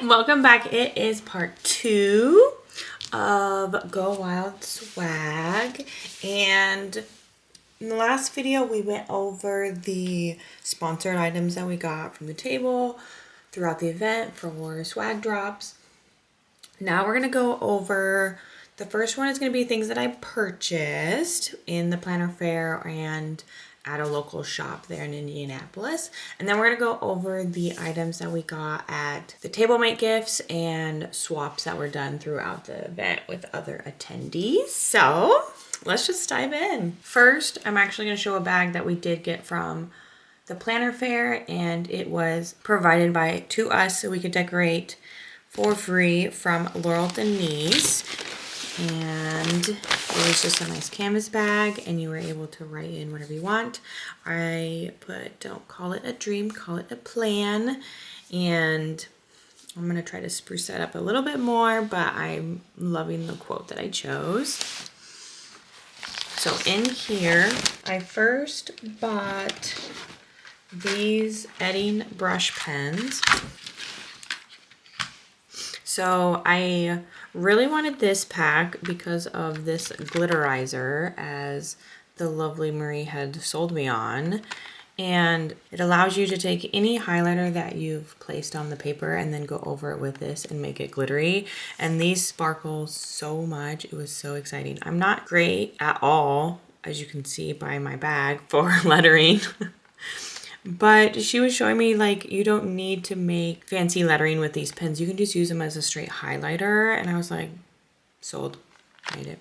welcome back. It is part 2 of Go Wild Swag, and in the last video we went over the sponsored items that we got from the table throughout the event for swag drops. Now we're gonna go over the first one is gonna be things that I purchased in the planner fair and at a local shop there in Indianapolis. And then we're gonna go over the items that we got at the table mate gifts and swaps that were done throughout the event with other attendees. So let's just dive in. First, I'm actually gonna show a bag that we did get from the planner fair, and it was provided to us so we could decorate for free from Laurel Denise. And it was just a nice canvas bag, and you were able to write in whatever you want. I put, don't call it a dream, call it a plan. And I'm gonna try to spruce that up a little bit more, but I'm loving the quote that I chose. So in here, I first bought these Edding brush pens. So I really wanted this pack because of this glitterizer, as the lovely Marie had sold me on. And it allows you to take any highlighter that you've placed on the paper and then go over it with this and make it glittery. And these sparkle so much. It was so exciting. I'm not great at all, as you can see by my bag, for lettering. But she was showing me, like, you don't need to make fancy lettering with these pens. You can just use them as a straight highlighter. And I was like, sold, made it.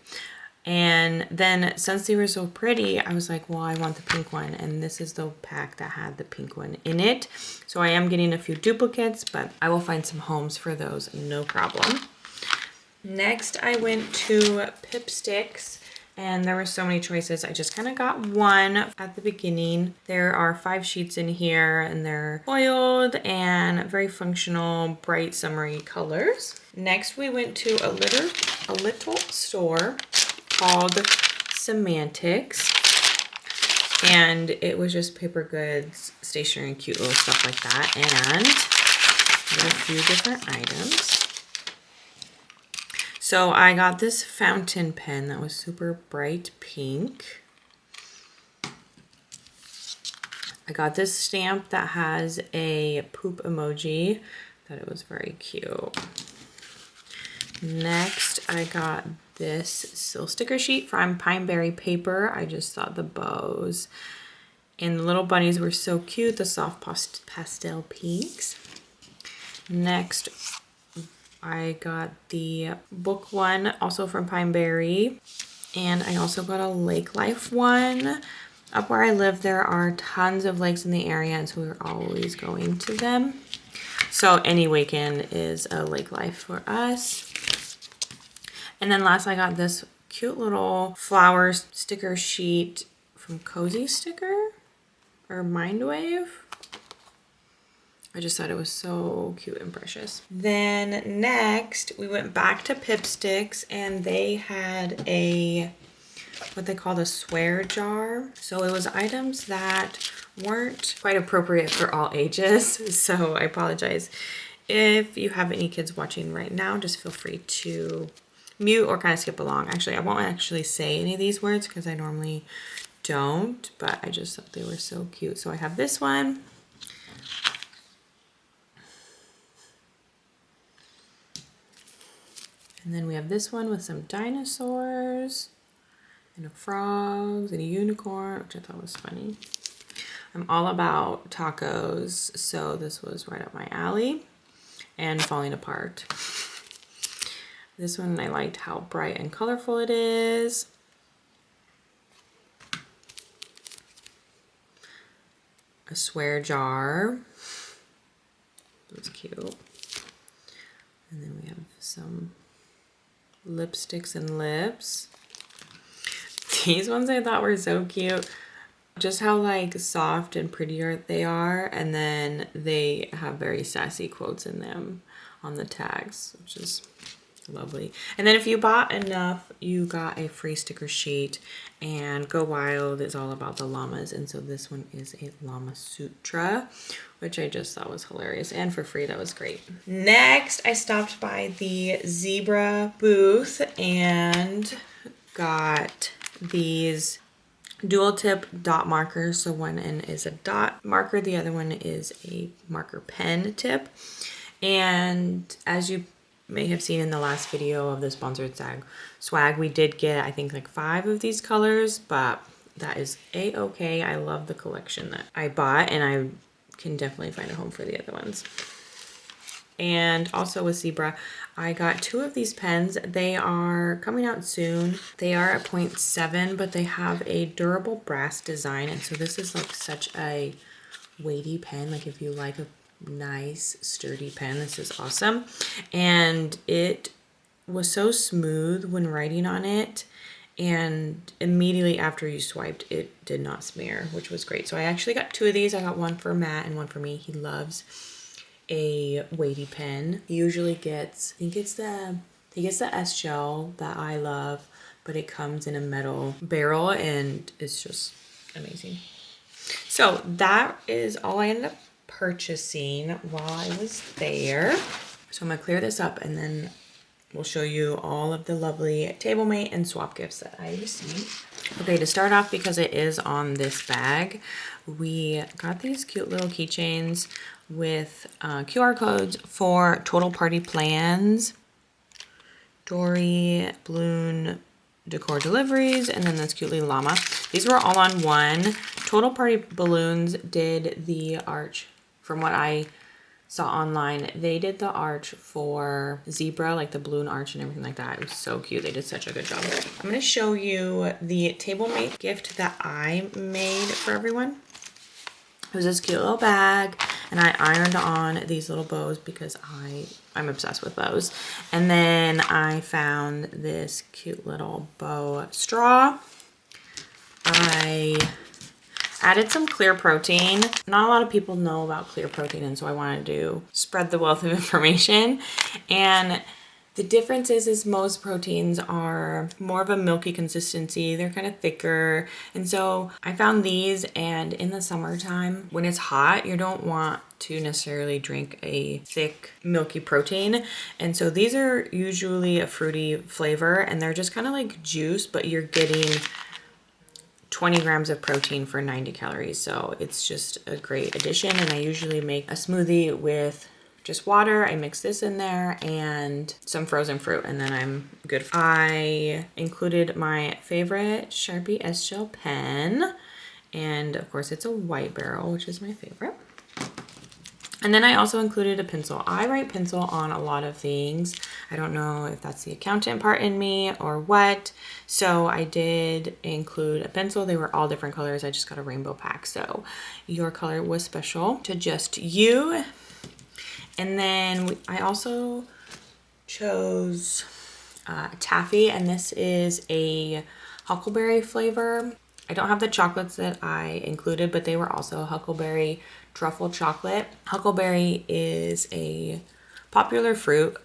And then since they were so pretty, I was like, well, I want the pink one. And this is the pack that had the pink one in it. So I am getting a few duplicates, but I will find some homes for those, no problem. Next, I went to Pipsticks. And there were so many choices. I just kind of got one at the beginning. There are 5 sheets in here, and they're foiled and very functional, bright, summery colors. Next, we went to a little store called Semantics. And it was just paper goods, stationery, and cute little stuff like that. And there are a few different items. So I got this fountain pen that was super bright pink. I got this stamp that has a poop emoji. Thought it was very cute. Next, I got this still sticker sheet from Pine Berry Paper. I just thought the bows and the little bunnies were so cute. The soft pastel pinks. Next, I got the book one, also from Pine Berry. And I also got a Lake Life one. Up where I live, there are tons of lakes in the area, and so we're always going to them. So any weekend is a Lake Life for us. And then last, I got this cute little flower sticker sheet from Cozy Sticker or Mindwave. I just thought it was so cute and precious. Then next, we went back to Pipsticks, and they had what they call a swear jar. So it was items that weren't quite appropriate for all ages. So I apologize. If you have any kids watching right now, just feel free to mute or kind of skip along. Actually, I won't actually say any of these words because I normally don't, but I just thought they were so cute. So I have this one. And then we have this one with some dinosaurs and a frog and a unicorn, which I thought was funny. I'm all about tacos, so this was right up my alley. And falling apart. This one, I liked how bright and colorful it is. A swear jar. It was cute. And then we have some lipsticks and lips. These ones I thought were so cute. Just how like soft and prettier they are, and then they have very sassy quotes in them on the tags, which is Lovely. And then if you bought enough, you got a free sticker sheet. And Go Wild is all about the llamas. And so this one is a Llama Sutra, which I just thought was hilarious. And for free, that was great. Next, I stopped by the zebra booth and got these dual tip dot markers. So one end is a dot marker, the other one is a marker pen tip. And as you may have seen in the last video of the sponsored swag, we did get, I think, like 5 of these colors, but that is a-okay. I love the collection that I bought, and I can definitely find a home for the other ones. And also with Zebra, I got 2 of these pens. They are coming out soon. They are a 0.7, but they have a durable brass design. And so this is like such a weighty pen. Like if you like a nice sturdy pen, this is awesome. And it was so smooth when writing on it, and immediately after you swiped, it did not smear, which was great. So I actually got 2 of these. I got one for Matt and one for me. He loves a weighty pen. He usually gets, I think he gets the S shell that I love, but it comes in a metal barrel and it's just amazing. So that is all I ended up purchasing while I was there. So I'm gonna clear this up and then we'll show you all of the lovely table mate and swap gifts that I received. Okay, to start off, because it is on this bag, we got these cute little keychains with QR codes for Total Party Plans, Dory, Balloon, Decor Deliveries, and then this cute little llama. These were all on one. Total Party Balloons did the arch. From what I saw online, they did the arch for Zebra, like the balloon arch and everything like that. It was so cute. They did such a good job. I'm going to show you the table mate gift that I made for everyone. It was this cute little bag, and I ironed on these little bows because I'm obsessed with bows. And then I found this cute little bow straw. I added some clear protein. Not a lot of people know about clear protein, and so I wanted to spread the wealth of information. And the difference is most proteins are more of a milky consistency. They're kind of thicker. And so I found these, and in the summertime, when it's hot, you don't want to necessarily drink a thick, milky protein. And so these are usually a fruity flavor, and they're just kind of like juice, but you're getting 20 grams of protein for 90 calories. So it's just a great addition. And I usually make a smoothie with just water. I mix this in there and some frozen fruit, and then I'm good. I included my favorite Sharpie S-Gel pen. And of course it's a white barrel, which is my favorite. And then I also included a pencil. I write pencil on a lot of things. I don't know if that's the accountant part in me or what. So I did include a pencil. They were all different colors. I just got a rainbow pack. So your color was special to just you. And then I also chose taffy, and this is a huckleberry flavor. I don't have the chocolates that I included, but they were also huckleberry truffle chocolate. Huckleberry is a popular fruit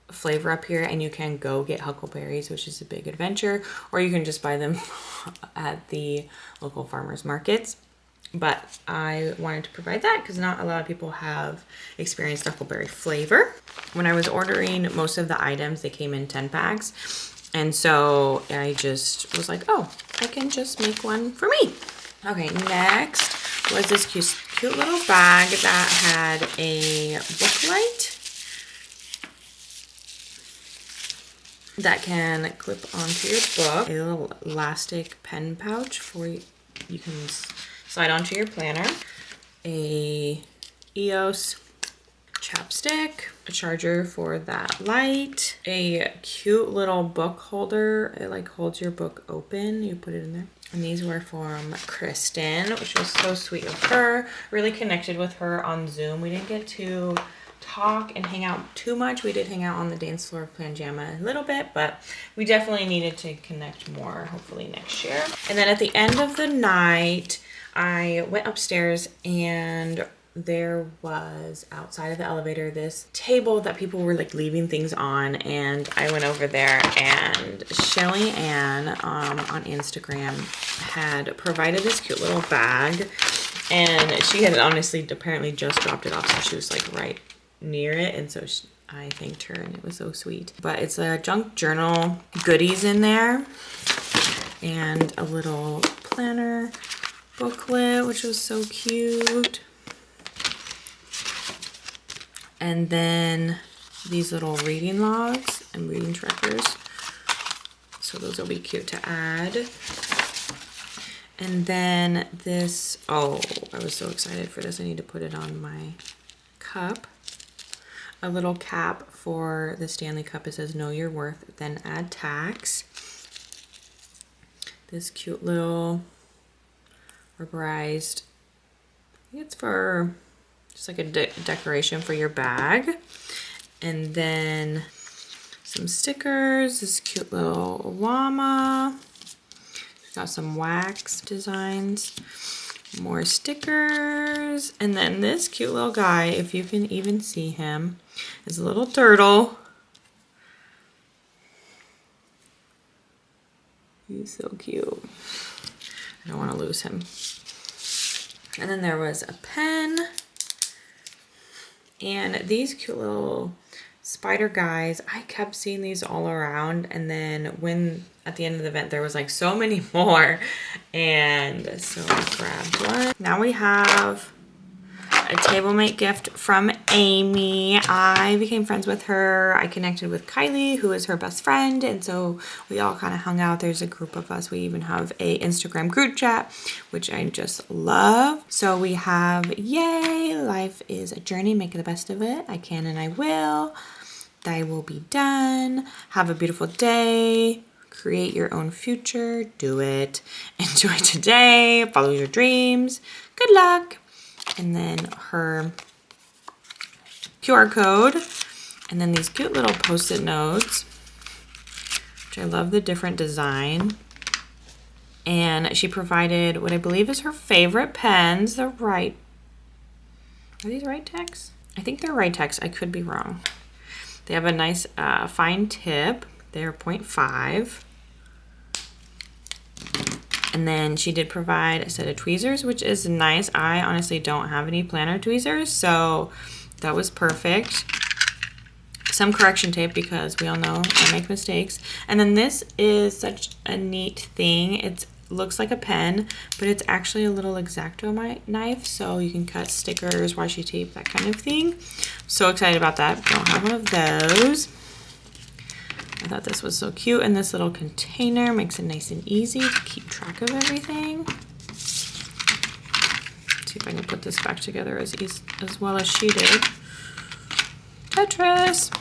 flavor up here, and you can go get huckleberries, which is a big adventure, or you can just buy them at the local farmers markets. But I wanted to provide that because not a lot of people have experienced huckleberry flavor. When I was ordering most of the items, they came in 10 packs. And so I just was like, oh, I can just make one for me. Okay, next was this cute little bag that had a book light that can clip onto your book. A little elastic pen pouch for you can slide onto your planner. A EOS chapstick, a charger for that light, a cute little book holder. It like holds your book open. You put it in there. And these were from Kristen, which was so sweet of her. Really connected with her on Zoom. We didn't get to talk and hang out too much. We did hang out on the dance floor of Planjama a little bit, but we definitely needed to connect more, hopefully next year. And then at the end of the night, I went upstairs and there was outside of the elevator this table that people were like leaving things on, and I went over there, and Shelly Ann on Instagram had provided this cute little bag, and she had honestly apparently just dropped it off, so she was like right near it, and so I thanked her, and it was so sweet. But it's a junk journal goodies in there, and a little planner booklet, which was so cute. And then these little reading logs and reading trackers. So those will be cute to add. And then this, oh, I was so excited for this. I need to put it on my cup. A little cap for the Stanley Cup. It says, know your worth, then add tax. This cute little rubberized, I think it's for just like a decoration for your bag. And then some stickers, this cute little llama. Got some wax designs, more stickers, and then this cute little guy, if you can even see him, is a little turtle. He's so cute. I don't want to lose him. And then there was a pen. And these cute little spider guys, I kept seeing these all around. And then when at the end of the event, there was like so many more. And so I grabbed one. Now we have a table mate gift from Amy. I became friends with her. I connected with Kylie, who is her best friend, and so we all kind of hung out. There's a group of us. We even have a Instagram group chat, which I just love. So we have, yay, life is a journey, make the best of it. I can and I will. Thy will be done. Have a beautiful day. Create your own future. Do it. Enjoy today. Follow your dreams. Good luck. And then her QR code, and then these cute little post-it notes, which I love the different design. And she provided what I believe is her favorite pens. Are these Right-Tex? I think they're Right-Tex. I could be wrong. They have a nice fine tip. They're 0.5. And then she did provide a set of tweezers, which is nice. I honestly don't have any planner tweezers, so that was perfect. Some correction tape, because we all know I make mistakes. And then this is such a neat thing. It looks like a pen, but it's actually a little X-Acto knife, so you can cut stickers, washi tape, that kind of thing. I'm so excited about that. Don't have one of those. I thought this was so cute, and this little container makes it nice and easy to keep track of everything. Let's see if I can put this back together as well as she did. Tetris!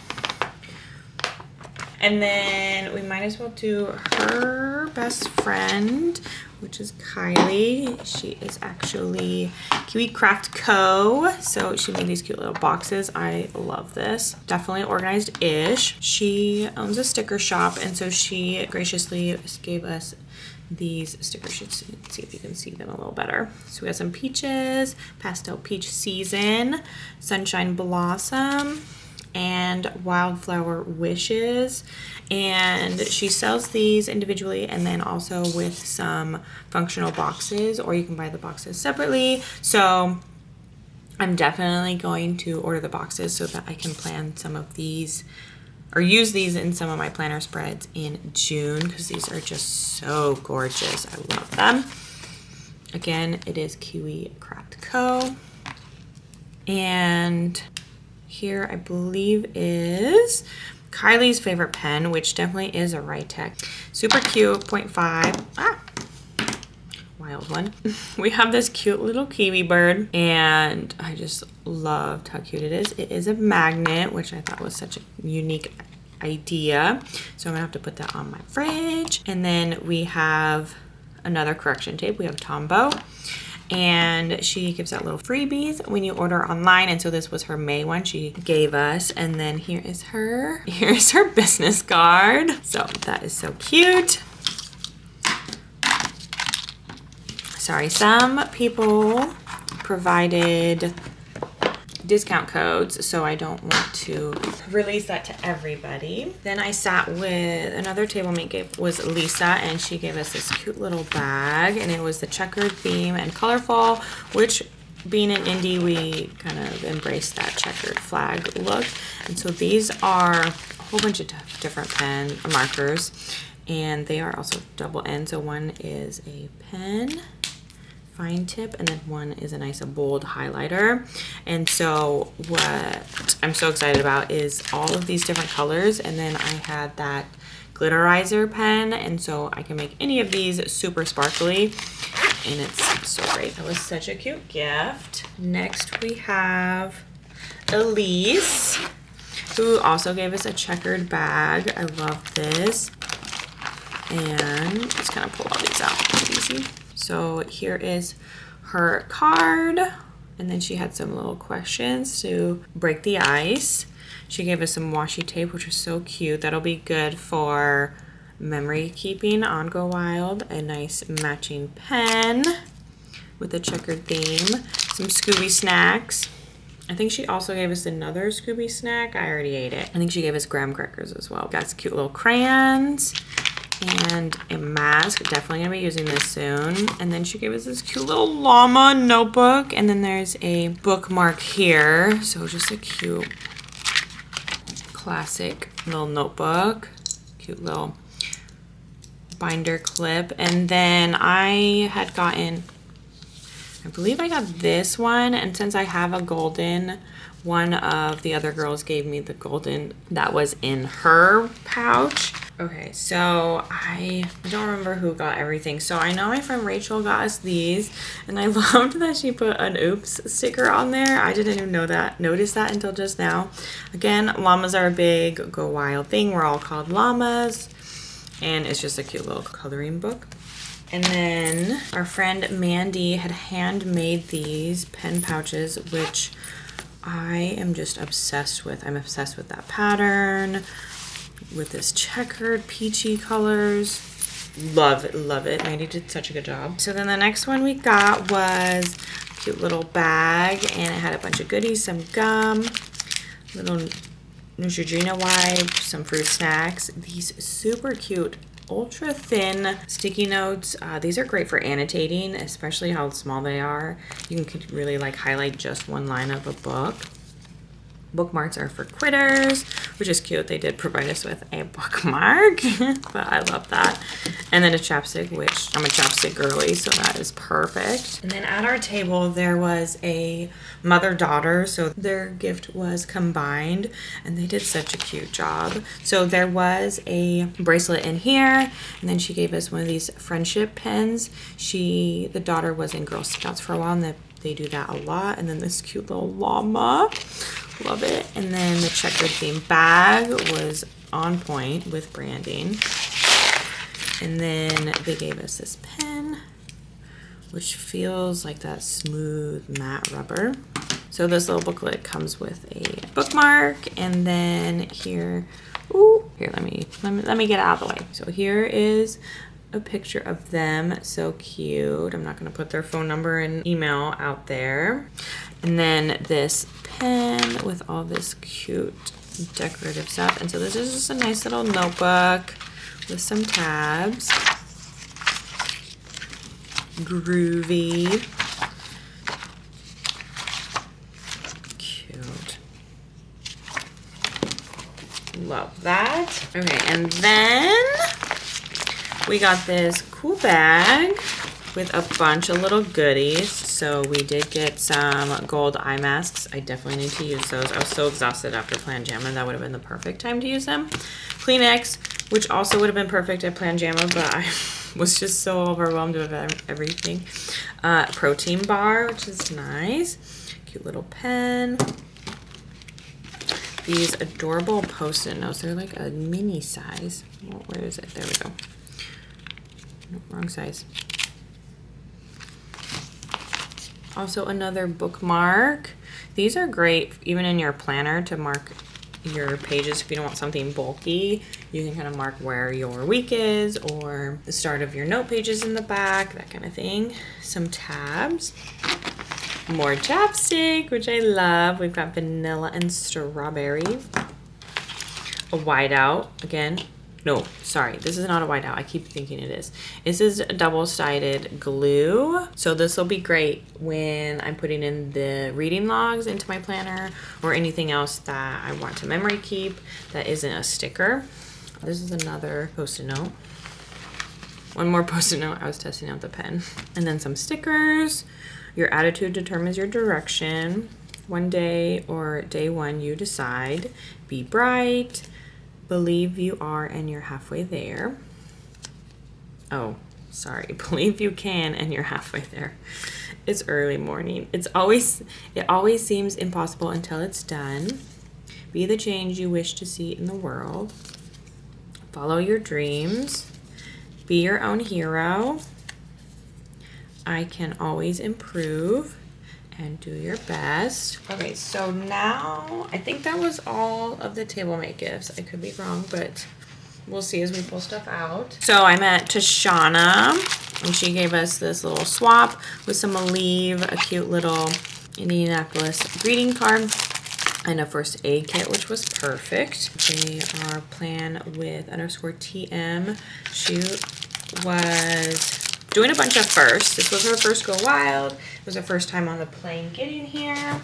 And then we might as well do her best friend, which is Kylie. She is actually Kiwi Craft Co. So she made these cute little boxes. I love this. Definitely organized-ish. She owns a sticker shop, and so she graciously gave us these sticker sheets. Let's see if you can see them a little better. So we have some peaches, pastel peach season, sunshine blossom, and wildflower wishes. And she sells these individually and then also with some functional boxes, or you can buy the boxes separately. So I'm definitely going to order the boxes so that I can plan some of these, or use these in some of my planner spreads in June, because these are just so gorgeous. I love them. Again, it is Kiwi Craft Co. And here I believe is Kylie's favorite pen, which definitely is a Right-Tex. Super cute, 0.5. Wild one. We have this cute little kiwi bird, and I just loved how cute it is. It is a magnet, which I thought was such a unique idea. So I'm gonna have to put that on my fridge. And then we have another correction tape. We have Tombow. And she gives out little freebies when you order online, and so this was her May one she gave us. And then here's her business card. So that is so cute. Sorry, some people provided discount codes, so I don't want to release that to everybody. Then I sat with another table mate was Lisa, and she gave us this cute little bag, and it was the checkered theme and colorful, which being an indie, we kind of embraced that checkered flag look. And so these are a whole bunch of different pen markers, and they are also double end. So one is a pen fine tip, and then one is a nice bold highlighter. And so what I'm so excited about is all of these different colors, and then I had that glitterizer pen, and so I can make any of these super sparkly, and it's so great. That was such a cute gift. Next we have Elise, who also gave us a checkered bag. I love this. And just kind of pull all these out easy. So here is her card, and then she had some little questions to break the ice. She gave us some washi tape, which is so cute. That'll be good for memory keeping on Go Wild. A nice matching pen with a checkered theme. Some Scooby snacks. I think she also gave us another Scooby snack. I already ate it. I think she gave us graham crackers as well. Got some cute little crayons and a mask. Definitely gonna be using this soon. And then she gave us this cute little llama notebook, and then there's a bookmark here. So just a cute classic little notebook, cute little binder clip. And then I had gotten, I believe I got this one, and since I have a golden, one of the other girls gave me the golden that was in her pouch. Okay, so I don't remember who got everything. So I know my friend Rachel got us these, and I loved that she put an oops sticker on there. I didn't even notice that until just now. Again, llamas are a big Go Wild thing. We're all called llamas, and it's just a cute little coloring book. And then our friend Mandy had handmade these pen pouches, which I am just obsessed with. I'm obsessed with that pattern, with this checkered peachy colors. Love it. Mandy did such a good job. So then the next one we got was a cute little bag, and it had a bunch of goodies, some gum, little Neutrogena wipes, some fruit snacks, these super cute ultra thin sticky notes. These are great for annotating, especially how small they are. You can really like highlight just one line of a book. Bookmarks are for quitters, which is cute. They did provide us with a bookmark, but I love that. And then a chapstick, which I'm a chapstick girly, so that is perfect. And then at our table, there was a mother-daughter, so their gift was combined, and they did such a cute job. So there was a bracelet in here, and then she gave us one of these friendship pins. The daughter was in Girl Scouts for a while, and they do that a lot. And then this cute little llama. Love it. And then the checkered theme bag was on point with branding. And then they gave us this pen, which feels like that smooth matte rubber. So this little booklet comes with a bookmark, and then here, let me get it out of the way. So here is a picture of them. So cute. I'm not going to put their phone number and email out there. And then this pen with all this cute decorative stuff. And so this is just a nice little notebook with some tabs. Groovy. Cute. Love that. Okay, and then we got this cool bag with a bunch of little goodies. So we did get some gold eye masks. I definitely need to use those. I was so exhausted after Plan Jamma. That would have been the perfect time to use them. Kleenex, which also would have been perfect at Plan Jamma, but I was just so overwhelmed with everything. Protein bar, which is nice. Cute little pen. These adorable Post-it notes. They're like a mini size. Oh, where is it? There we go. No, wrong size. Also another bookmark. These are great even in your planner to mark your pages. If you don't want something bulky, you can kind of mark where your week is or the start of your note pages in the back, that kind of thing. Some tabs. More chapstick, which I love. We've got vanilla and strawberry. A whiteout again. No, sorry, this is not a whiteout. I keep thinking it is. This is double-sided glue. So this will be great when I'm putting in the reading logs into my planner or anything else that I want to memory keep that isn't a sticker. This is another Post-it note. One more Post-it note. I was testing out the pen. And then some stickers. Your attitude determines your direction. One day or day one, you decide. Be bright. Believe you are and you're halfway there. Oh, sorry. Believe you can and you're halfway there. It's early morning. It always seems impossible until it's done. Be the change you wish to see in the world. Follow your dreams. Be your own hero. I can always improve. And do your best. Okay, so now I think that was all of the table mate gifts. I could be wrong, but we'll see as we pull stuff out. So I met Tashana, and she gave us this little swap with some leave, a cute little Indianapolis greeting card, and a first aid kit, which was perfect. They are plan with _TM. She was doing a bunch of firsts. This was her first Go Wild. It was her first time on the plane getting here.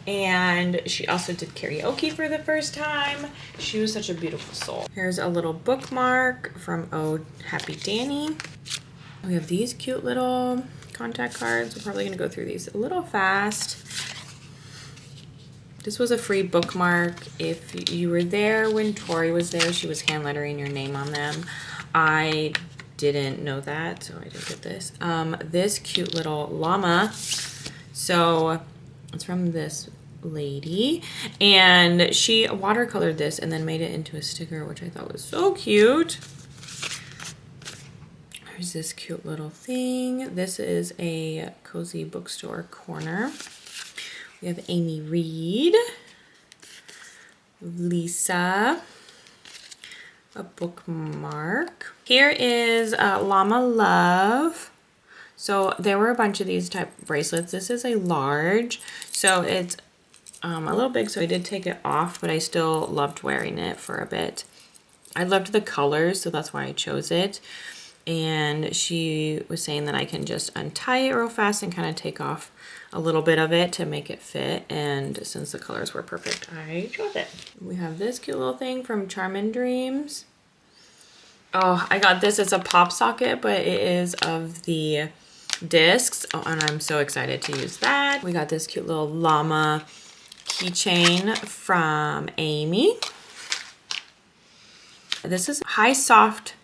And she also did karaoke for the first time. She was such a beautiful soul. Here's a little bookmark from Oh Happy Danny. We have these cute little contact cards. We're probably gonna go through these a little fast. This was a free bookmark. If you were there when Tori was there, she was hand lettering your name on them. I didn't know that, so I didn't get this. This cute little llama. So it's from this lady, and she watercolored this and then made it into a sticker, which I thought was so cute. There's this cute little thing. This is a cozy bookstore corner. We have Amy Reed, Lisa, a bookmark. Here is Llama Love. So there were a bunch of these type of bracelets. This is a large, so it's a little big, so I did take it off, but I still loved wearing it for a bit. I loved the colors, so that's why I chose it. And she was saying that I can just untie it real fast and kind of take off a little bit of it to make it fit. And since the colors were perfect, I chose it. We have this cute little thing from Charmin Dreams. Oh, I got this. It's a pop socket, but it is of the discs. Oh, and I'm so excited to use that. We got this cute little llama keychain from Amy. This is High Soft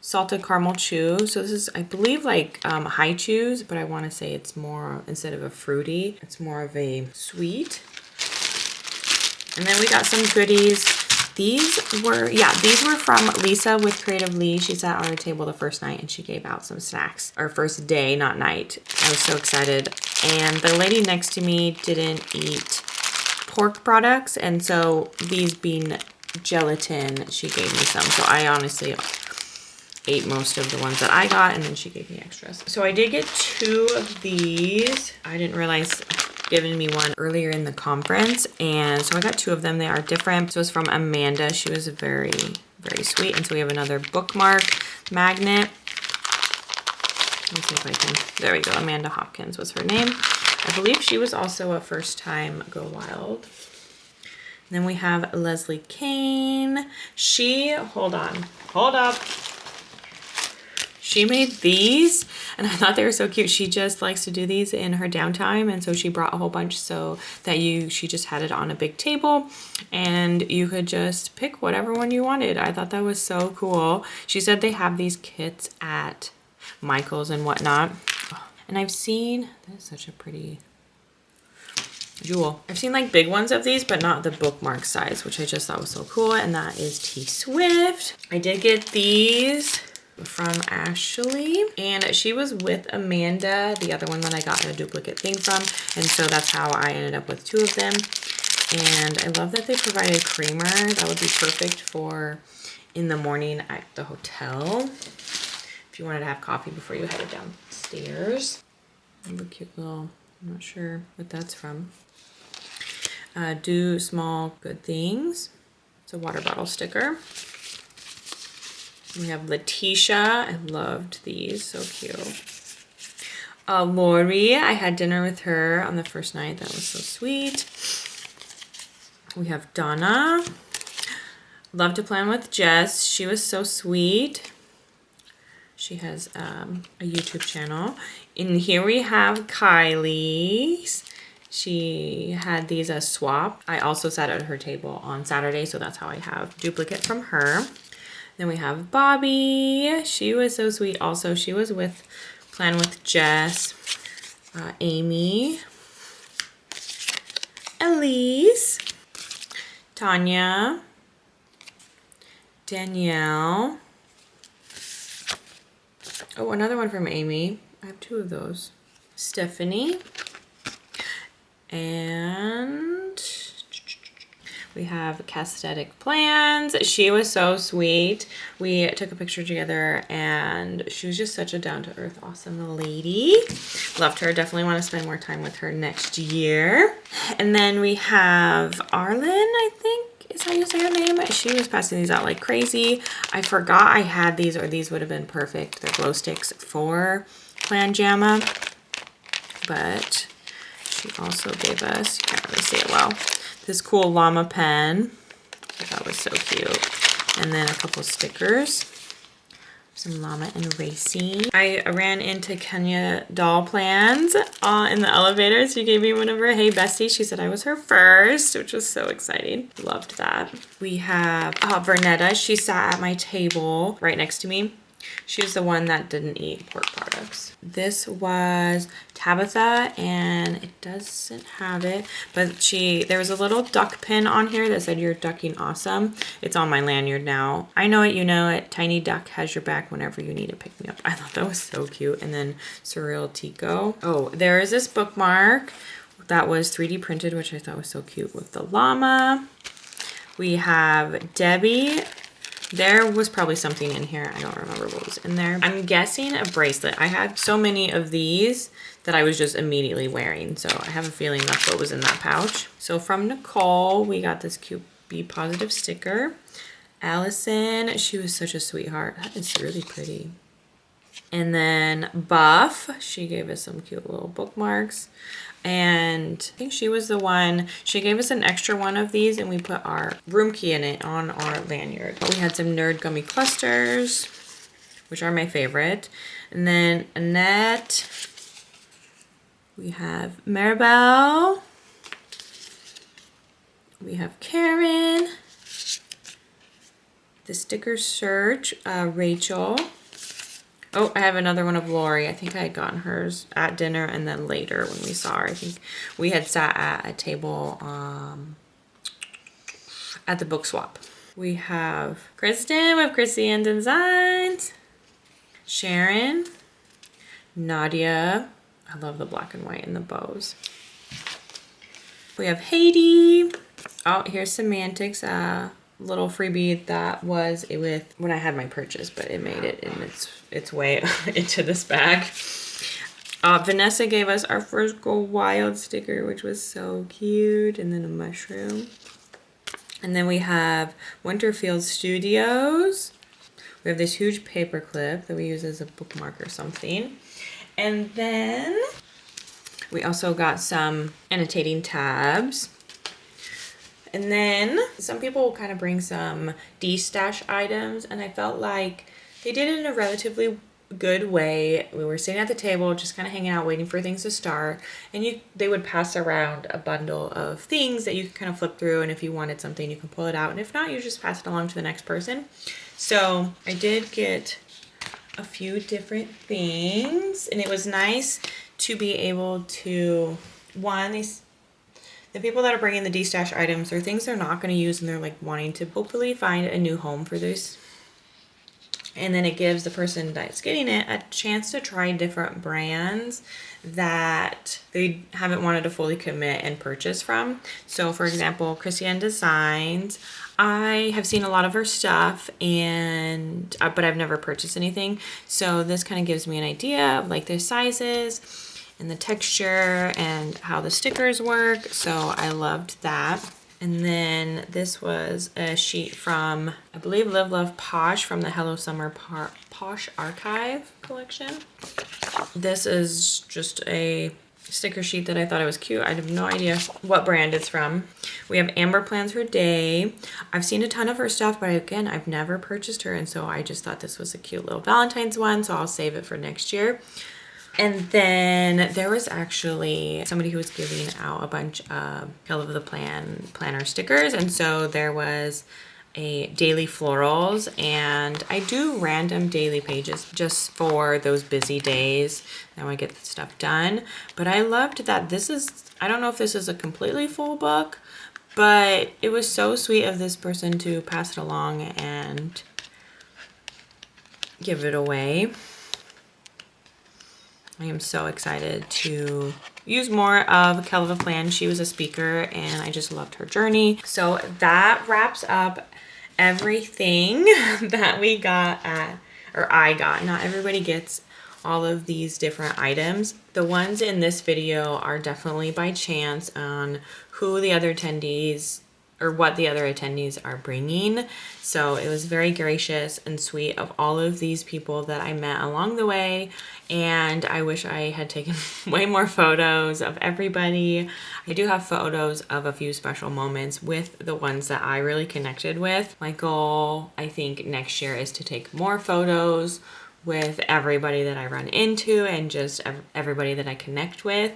Salted Caramel Chew. So this is, I believe, like high chews, but I want to say it's more, instead of a fruity, it's more of a sweet. And then we got some goodies. These were from Lisa with Creative Lee. She sat at our table the first night and she gave out some snacks. Our first day, not night. I was so excited. And the lady next to me didn't eat pork products, and so these being gelatin, she gave me some. So I honestly ate most of the ones that I got, and then she gave me extras. So I did get 2 of these. I didn't realize giving me one earlier in the conference, and so I got 2 of them. They are different. So it's from Amanda. She was very, very sweet. And so we have another bookmark magnet. Let me see if I can, there we go. Amanda Hopkins was her name. I believe she was also a first time Go Wild. And then we have Leslie Kane. Hold up. She made these, and I thought they were so cute. She just likes to do these in her downtime, and so she brought a whole bunch so that she just had it on a big table, and you could just pick whatever one you wanted. I thought that was so cool. She said they have these kits at Michael's and whatnot. And I've seen, that's such a pretty jewel. I've seen like big ones of these, but not the bookmark size, which I just thought was so cool. And that is T Swift. I did get these from Ashley, and she was with Amanda, the other one that I got a duplicate thing from, and so that's how I ended up with 2 of them. And I love that they provided creamer. That would be perfect for in the morning at the hotel if you wanted to have coffee before you headed downstairs. I have a cute little I'm not sure what that's from. Do small good things. It's a water bottle sticker. We have Letitia. I loved these, so cute. Lori, I had dinner with her on the first night. That was so sweet. We have Donna. Love to plan with Jess. She was so sweet. She has a YouTube channel. And here we have Kylie's. She had these as swap. I also sat at her table on Saturday, so that's how I have duplicate from her. Then we have Bobby. She was so sweet also. She was with Plan with Jess. Amy. Elise. Tanya. Danielle. Oh, another one from Amy. I have 2 of those. Stephanie. And we have Castatic Plans. She was so sweet. We took a picture together and she was just such a down-to-earth, awesome lady. Loved her. Definitely want to spend more time with her next year. And then we have Arlen, I think is how you say her name. She was passing these out like crazy. I forgot I had these, or these would have been perfect. They're glow sticks for Plan Jamma. But she also gave us, you can't really see it well, this cool llama pen. That was so cute. And then a couple stickers. Some llama and racing. I ran into Kenya Doll Plans in the elevator. She gave me one of her Hey Bestie. She said I was her first, which was so exciting. Loved that. We have Vernetta. She sat at my table right next to me. She's the one that didn't eat pork products. This was Tabitha, and it doesn't have it, but there was a little duck pin on here that said "You're ducking awesome." It's on my lanyard now. I know it, you know it. Tiny Duck has your back whenever you need to pick me up. I thought that was so cute. And then Surreal Tico. Oh, there is this bookmark that was 3D printed, which I thought was so cute with the llama. We have Debbie. There was probably something in here. I don't remember what was in there. I'm guessing a bracelet. I had so many of these that I was just immediately wearing. So I have a feeling that's what was in that pouch. So from Nicole, we got this cute Be Positive sticker. Allison, she was such a sweetheart. That is really pretty. And then Buff, she gave us some cute little bookmarks. And I think she was the one, she gave us an extra one of these and we put our room key in it on our lanyard. But we had some Nerd Gummy Clusters, which are my favorite. And then Annette. We have Maribel. We have Karen. The Sticker Search, Rachel. Oh, I have another one of Lori. I think I had gotten hers at dinner and then later when we saw her. I think we had sat at a table at the book swap. We have Kristen with Christian Designs. Sharon. Nadia. I love the black and white and the bows. We have Haiti. Oh, here's Semantics. Little freebie that was with when I had my purchase, but it made it in its way into this bag. Vanessa gave us our first Go Wild sticker, which was so cute, and then a mushroom. And then we have Winterfield Studios. We have this huge paper clip that we use as a bookmark or something. And then we also got some annotating tabs. And then some people kind of bring some destash items, and I felt like they did it in a relatively good way. We were sitting at the table, just kind of hanging out, waiting for things to start, and they would pass around a bundle of things that you could kind of flip through, and if you wanted something, you can pull it out, and if not, you just pass it along to the next person. So I did get a few different things, and it was nice to be able to, the people that are bringing the destash items are things they're not going to use and they're like wanting to hopefully find a new home for this. And then it gives the person that's getting it a chance to try different brands that they haven't wanted to fully commit and purchase from. So for example, Christian Designs, I have seen a lot of her stuff and but I've never purchased anything. So this kind of gives me an idea of like their sizes and the texture and how the stickers work. So I loved that. And then this was a sheet from, I believe, Live Love Posh from the Hello Summer Posh Archive collection. This is just a sticker sheet that I thought it was cute. I have no idea what brand it's from. We have Amber Plans Her Day. I've seen a ton of her stuff, but again, I've never purchased her, and so I just thought this was a cute little Valentine's one, so I'll save it for next year. And then there was actually somebody who was giving out a bunch of Kill of the Planner stickers, and so there was a daily florals, and I do random daily pages just for those busy days that I want to get stuff done. But I loved that this is, I don't know if this is a completely full book, but it was so sweet of this person to pass it along and give it away. I am so excited to use more of Kelva Plan. She was a speaker and I just loved her journey. So that wraps up everything that we got at, or I got. Not everybody gets all of these different items. The ones in this video are definitely by chance on who the other attendees or what the other attendees are bringing. So it was very gracious and sweet of all of these people that I met along the way. And I wish I had taken way more photos of everybody. I do have photos of a few special moments with the ones that I really connected with. My goal, I think, next year is to take more photos with everybody that I run into and just everybody that I connect with.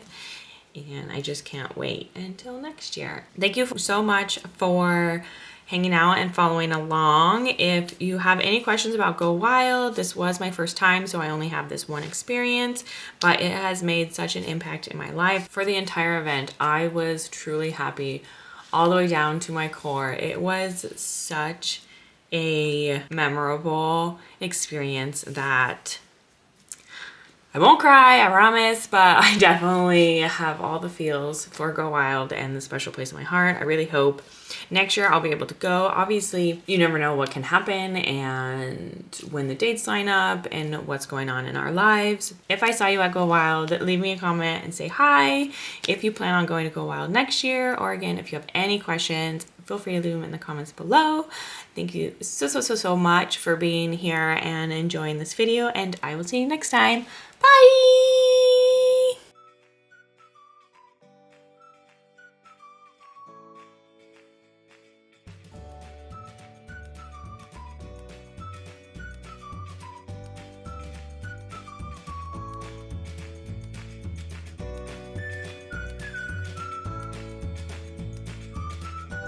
And I just can't wait until next year. Thank you so much for hanging out and following along. If you have any questions about Go Wild, this was my first time, so I only have this one experience, but it has made such an impact in my life. For the entire event, I was truly happy all the way down to my core. It was such a memorable experience that I won't cry, I promise, but I definitely have all the feels for Go Wild and the special place in my heart. I really hope next year I'll be able to go. Obviously, you never know what can happen and when the dates line up and what's going on in our lives. If I saw you at Go Wild, leave me a comment and say hi. If you plan on going to Go Wild next year, or again, if you have any questions, feel free to leave them in the comments below. Thank you so much for being here and enjoying this video, and I will see you next time. Bye!